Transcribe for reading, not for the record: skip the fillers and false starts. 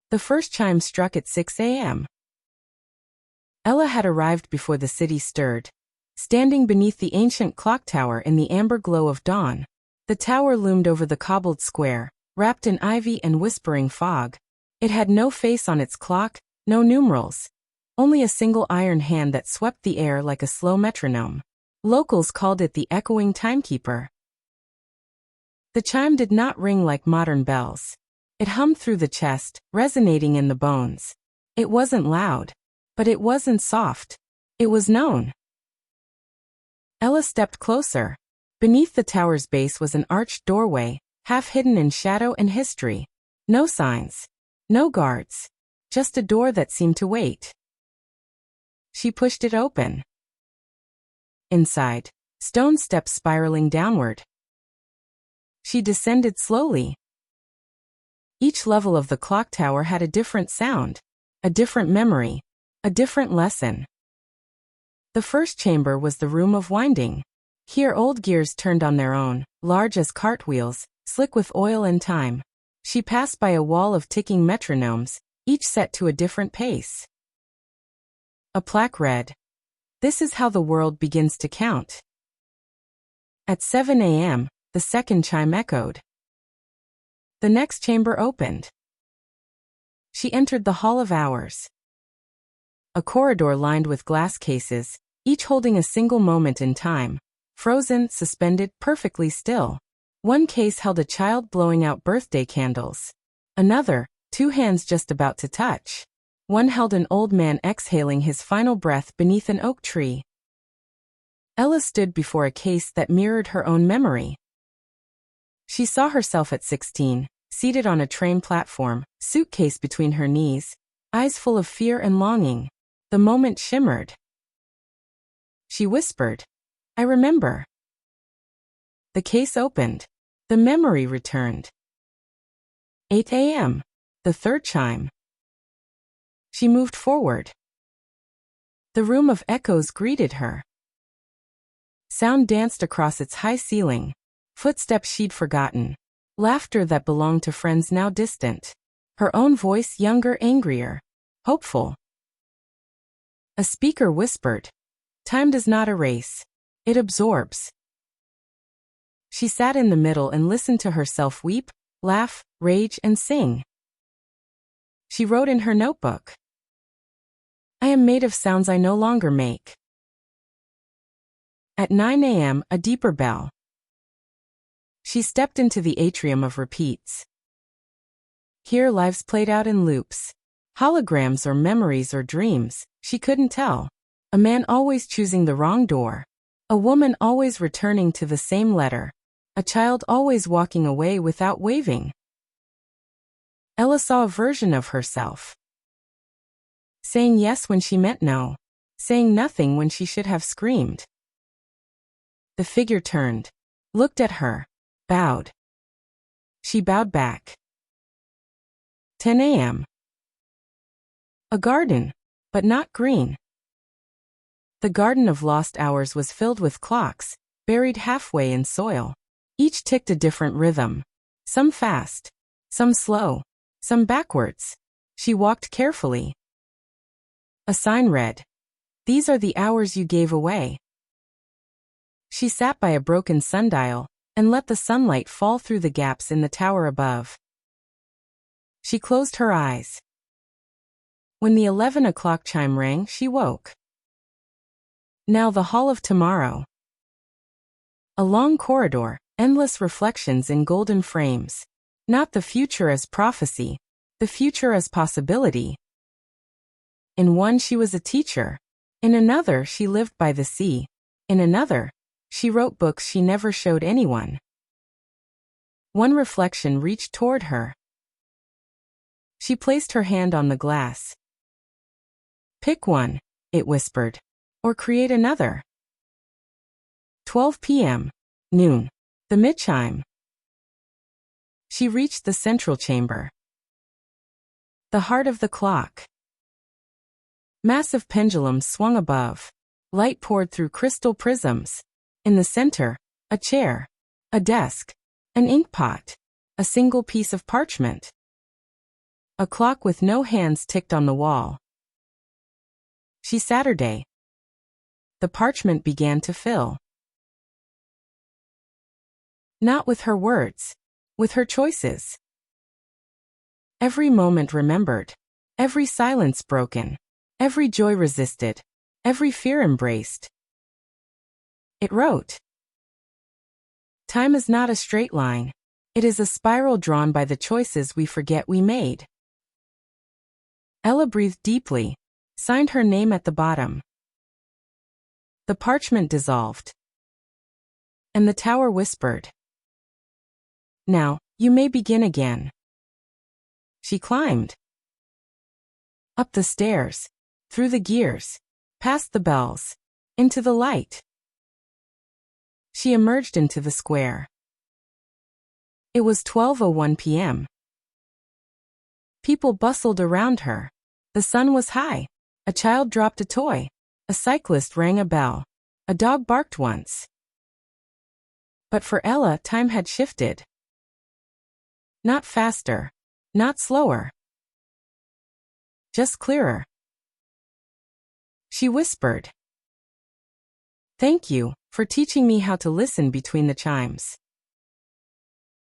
The first chime struck at 6 a.m. Ella had arrived before the city stirred. Standing beneath the ancient clock tower in the amber glow of dawn, the tower loomed over the cobbled square, wrapped in ivy and whispering fog. It had no face on its clock, no numerals, only a single iron hand that swept the air like a slow metronome. Locals called it the echoing timekeeper. The chime did not ring like modern bells. It hummed through the chest, resonating in the bones. It wasn't loud, but it wasn't soft. It was known. Ella stepped closer. Beneath the tower's base was an arched doorway, half hidden in shadow and history. No signs. No guards. Just a door that seemed to wait. She pushed it open. Inside, stone steps spiraling downward. She descended slowly. Each level of the clock tower had a different sound, a different memory, a different lesson. The first chamber was the room of winding. Here old gears turned on their own, large as cartwheels, slick with oil and time. She passed by a wall of ticking metronomes, each set to a different pace. A plaque read, "This is how the world begins to count." At 7 a.m., the second chime echoed. The next chamber opened. She entered the Hall of Hours. A corridor lined with glass cases, each holding a single moment in time, frozen, suspended, perfectly still. One case held a child blowing out birthday candles. Another, two hands just about to touch. One held an old man exhaling his final breath beneath an oak tree. Ella stood before a case that mirrored her own memory. She saw herself at 16, seated on a train platform, suitcase between her knees, eyes full of fear and longing. The moment shimmered. She whispered, "I remember." The case opened. The memory returned. 8 a.m. The third chime. She moved forward. The room of echoes greeted her. Sound danced across its high ceiling. Footsteps she'd forgotten. Laughter that belonged to friends now distant. Her own voice younger, angrier, hopeful. A speaker whispered, "Time does not erase. It absorbs." She sat in the middle and listened to herself weep, laugh, rage, and sing. She wrote in her notebook, "I am made of sounds I no longer make." At 9 a.m., a deeper bell. She stepped into the atrium of repeats. Here lives played out in loops. Holograms or memories or dreams, she couldn't tell. A man always choosing the wrong door. A woman always returning to the same letter. A child always walking away without waving. Ella saw a version of herself. Saying yes when she meant no. Saying nothing when she should have screamed. The figure turned, looked at her, bowed. She bowed back. 10 a.m. A garden, but not green. The garden of lost hours was filled with clocks, buried halfway in soil. Each ticked a different rhythm. Some fast, some slow, some backwards. She walked carefully. A sign read, "These are the hours you gave away." She sat by a broken sundial and let the sunlight fall through the gaps in the tower above. She closed her eyes. When the 11 o'clock chime rang, she woke. Now the Hall of Tomorrow. A long corridor, endless reflections in golden frames. Not the future as prophecy, the future as possibility. In one she was a teacher. In another she lived by the sea. In another, she wrote books she never showed anyone. One reflection reached toward her. She placed her hand on the glass. "Pick one," it whispered, "or create another." 12 p.m. Noon. The mid-chime. She reached the central chamber. The heart of the clock. Massive pendulums swung above. Light poured through crystal prisms. In the center, a chair, a desk, an ink pot, a single piece of parchment. A clock with no hands ticked on the wall. Saturday. The parchment began to fill. Not with her words, with her choices. Every moment remembered, every silence broken, every joy resisted, every fear embraced. It wrote, "Time is not a straight line. It is a spiral drawn by the choices we forget we made." Ella breathed deeply, signed her name at the bottom. The parchment dissolved. And the tower whispered, "Now, you may begin again." She climbed. Up the stairs, through the gears, past the bells, into the light. She emerged into the square. It was 12:01 p.m. People bustled around her. The sun was high. A child dropped a toy. A cyclist rang a bell. A dog barked once. But for Ella, time had shifted. Not faster, not slower. Just clearer. She whispered, "Thank you for teaching me how to listen between the chimes."